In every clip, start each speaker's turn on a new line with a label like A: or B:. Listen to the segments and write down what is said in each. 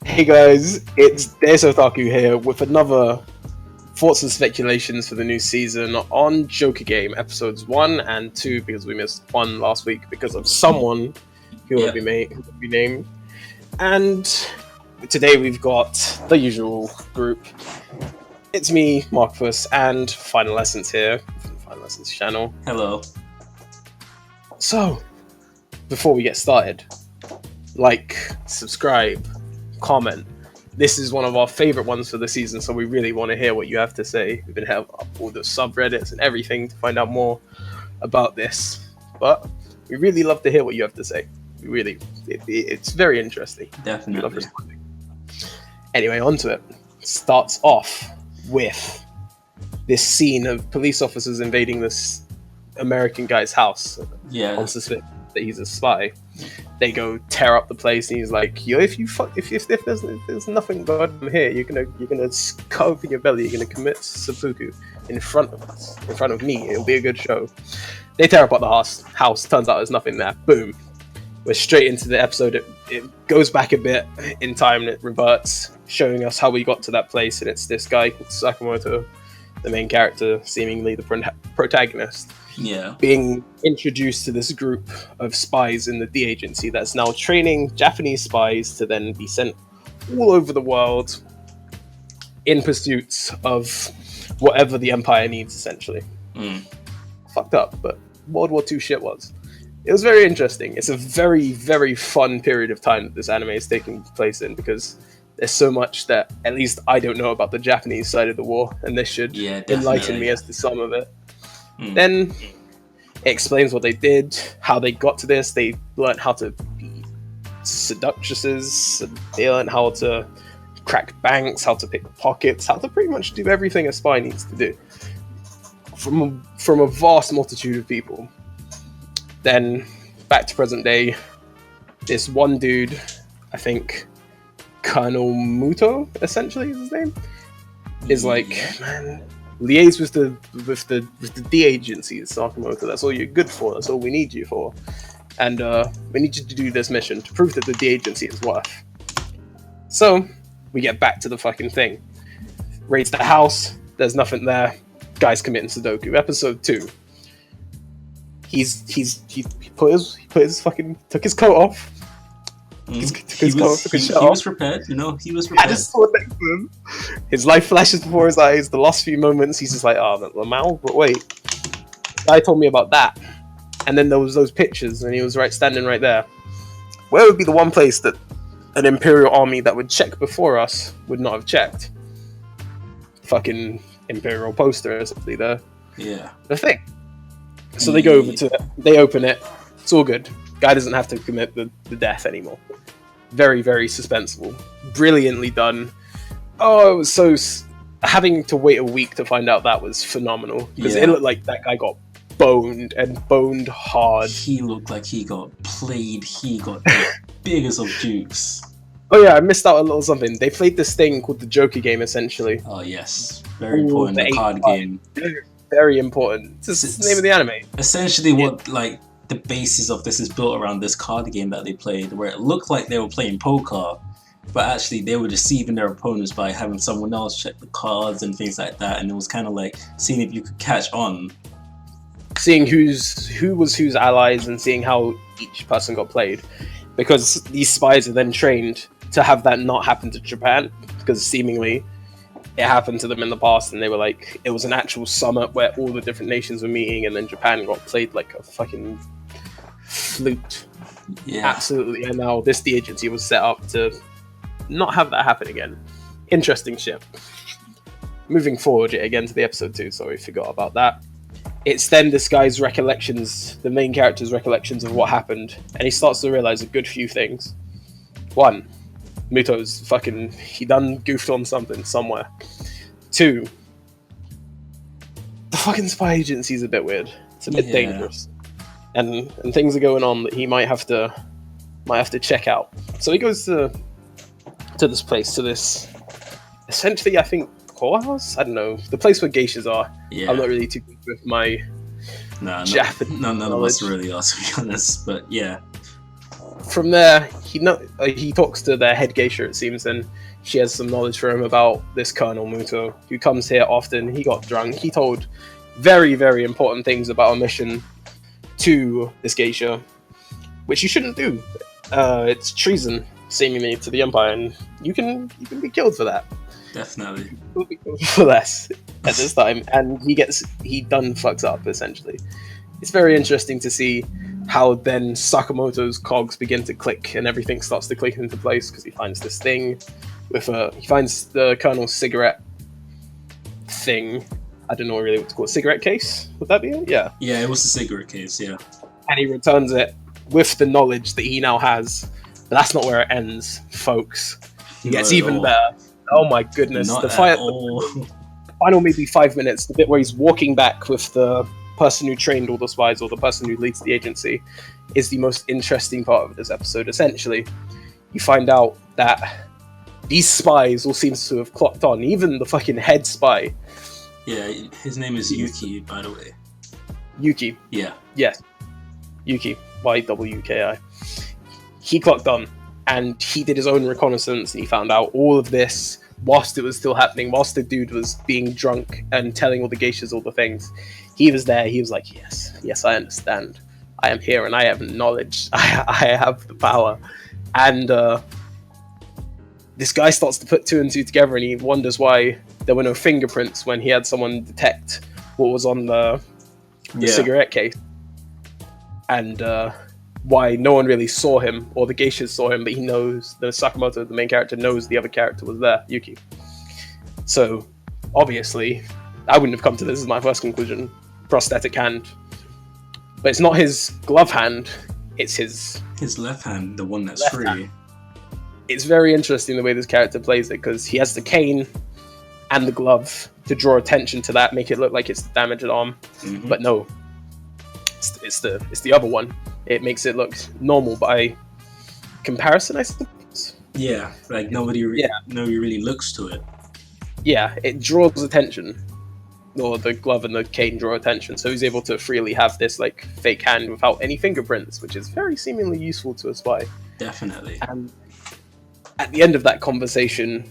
A: Hey guys, it's DeusOtaku here with another thoughts and speculations for the new season on Joker Game episodes 1 and 2 because we missed one last week because of someone who would be named. And today we've got the usual group. It's me, Marcus, and Final Essence here from the Final Essence channel.
B: Hello.
A: So, before we get started, like, subscribe, comment. This is one of our favorite ones for the season, so we really want to hear what you have to say. We've been helping up all the subreddits and everything to find out more about this, but we really love to hear what you have to say. It's very interesting.
B: Definitely.
A: Anyway, on to it. Starts off with this scene of police officers invading this American guy's house on suspicion that he's a spy. They go tear up the place, and he's like, "Yo, if there's nothing going on here, you're gonna cut open your belly. You're gonna commit seppuku in front of us, in front of me. It'll be a good show." They tear apart the house. Turns out there's nothing there. Boom. We're straight into the episode. It goes back a bit in time, and it reverts, showing us how we got to that place. And it's this guy called Sakamoto, the main character, seemingly the protagonist. Being introduced to this group of spies in the D agency that's now training Japanese spies to then be sent all over the world in pursuits of whatever the Empire needs, essentially. Fucked up, but World War II shit was. It was very interesting. It's a very, very fun period of time that this anime is taking place in, because there's so much that at least I don't know about the Japanese side of the war, and this should enlighten me as to some of it. Then it explains what they did, how they got to this. They learned how to be seductresses, they learned how to crack banks, how to pick pockets, how to pretty much do everything a spy needs to do from a vast multitude of people. Then back to present day, this one dude, I think Colonel Muto, essentially is his name, is like, man, liaise with the D agencies, Sakamoto. That's all you're good for. That's all we need you for. And we need you to do this mission to prove that the D agency is worth. So we get back to the fucking thing. Raids the house. There's nothing there. Guy's committing Sudoku. Episode 2. He took his coat off.
B: He was prepared, he was prepared.
A: Had his sword next to him. His life flashes before his eyes. The last few moments, he's just like, "Oh, Lamau, but wait." The guy told me about that. And then there was those pictures, and he was standing right there. Where would be the one place that an Imperial army that would check before us would not have checked? Fucking Imperial poster, essentially, the thing. So they go over to it, they open it, it's all good. Guy doesn't have to commit the death anymore. Very, very suspenseful. Brilliantly done. Oh, it was so... Having to wait a week to find out that was phenomenal. Because it looked like that guy got boned, and boned hard.
B: He looked like he got played. He got big as of dukes.
A: Oh yeah, I missed out a little something. They played this thing called the Joker Game, essentially.
B: Oh yes. Very important, the card game.
A: Very important. It's the name of the anime.
B: Essentially what, the basis of this is built around this card game that they played, where it looked like they were playing poker, but actually they were deceiving their opponents by having someone else check the cards and things like that, and it was kind of like seeing if you could catch on.
A: Seeing who was whose allies and seeing how each person got played. Because these spies are then trained to have that not happen to Japan, because seemingly it happened to them in the past, and they were like, it was an actual summit where all the different nations were meeting, and then Japan got played like a fucking flute. Absolutely. And now this D agency was set up to not have that happen again. Interesting shit. Moving forward again to the episode 2, sorry, forgot about that. It's then this guy's recollections, the main character's recollections of what happened, and he starts to realize a good few things. 1, Muto's he done goofed on something somewhere. 2, the fucking spy agency's a bit weird. It's a bit dangerous. And things are going on that he might have to check out. So he goes to this place, to this, essentially, I think, whorehouse? I don't know. The place where geishas are. Yeah. I'm not really too good with my Japanese
B: none of us really are, to be honest, but yeah.
A: From there, he talks to their head geisha, it seems, and she has some knowledge for him about this Colonel Muto, who comes here often. He got drunk. He told very, very important things about our mission to this geisha, which you shouldn't do. It's treason, seemingly, to the Empire, and you can be killed for that.
B: Definitely.
A: You'll be killed for less at this time, and he done fucks up, essentially. It's very interesting to see how then Sakamoto's cogs begin to click and everything starts to click into place, because he finds this thing with he finds the Colonel's cigarette thing. I don't know really what to call it. Cigarette case? Would that be it? Yeah.
B: Yeah, it was a cigarette case, yeah.
A: And he returns it with the knowledge that he now has. But that's not where it ends, folks. It gets even better. Oh my goodness. The final maybe 5 minutes, the bit where he's walking back with the person who trained all the spies, or the person who leads the agency, is the most interesting part of this episode. Essentially, you find out that these spies all seems to have clocked on, even the fucking head spy.
B: Yeah, his name is Yuki, by the way.
A: Yuki.
B: Yeah.
A: Yes. Yuki. YWKI. He clocked on, and he did his own reconnaissance, and he found out all of this whilst it was still happening, whilst the dude was being drunk and telling all the geishas all the things. He was there. He was like, yes, I understand. I am here, and I have knowledge. I have the power. And this guy starts to put two and two together, and he wonders why there were no fingerprints when he had someone detect what was on the cigarette case, and why no one really saw him, or the geishas saw him, but he knows, the Sakamoto, the main character, knows the other character was there, Yuki. So, obviously, I wouldn't have come to this as my first conclusion. Prosthetic hand. But it's not his glove hand, it's his
B: left hand, the one that's free. Hand.
A: It's very interesting the way this character plays it, because he has the cane and the glove to draw attention to that, make it look like it's the damaged arm. Mm-hmm. But no, it's the other one. It makes it look normal by comparison, I suppose.
B: Yeah, like nobody really looks to it.
A: Yeah, it draws attention. Or the glove and the cane draw attention, so he's able to freely have this like fake hand without any fingerprints, which is very seemingly useful to a spy.
B: Definitely.
A: And at the end of that conversation,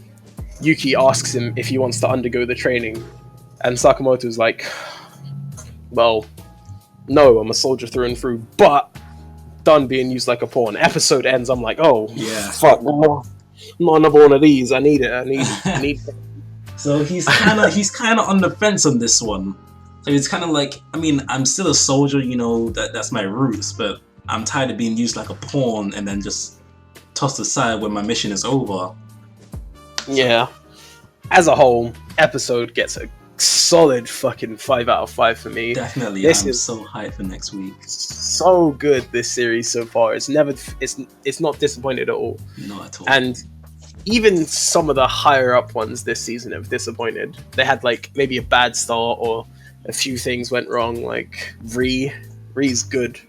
A: Yuki asks him if he wants to undergo the training, and Sakamoto's like, well, no, I'm a soldier through and through, but done being used like a pawn. Episode ends, I'm like, oh, yeah, fuck, not another one of these. I need it. I need
B: So he's kind of on the fence on this one. So it's kind of like, I mean, I'm still a soldier, you know, that's my roots, but I'm tired of being used like a pawn and then just tossed aside when my mission is over.
A: Yeah. As a whole, episode gets a solid fucking 5 out of 5 for me.
B: Definitely. I'm so hyped for next week.
A: So good, this series so far. It's not disappointed at all.
B: Not at all.
A: And even some of the higher up ones this season have disappointed. They had like maybe a bad start, or a few things went wrong. Like Re's good,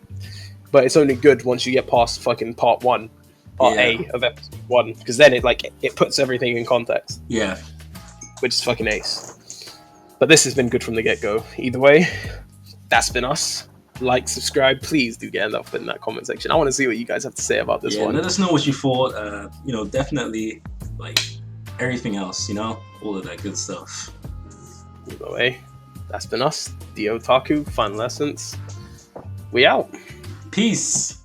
A: but it's only good once you get past fucking part A of episode 1, because then it puts everything in context.
B: Yeah,
A: which is fucking ace. But this has been good from the get-go. Either way, that's been us. Like, subscribe, please do get up in that comment section. I want to see what you guys have to say about this one.
B: Let us know what you thought. Definitely like everything else, all of that good stuff.
A: Either way, that's been us. DeusOtakus, Final Essence. We out.
B: Peace.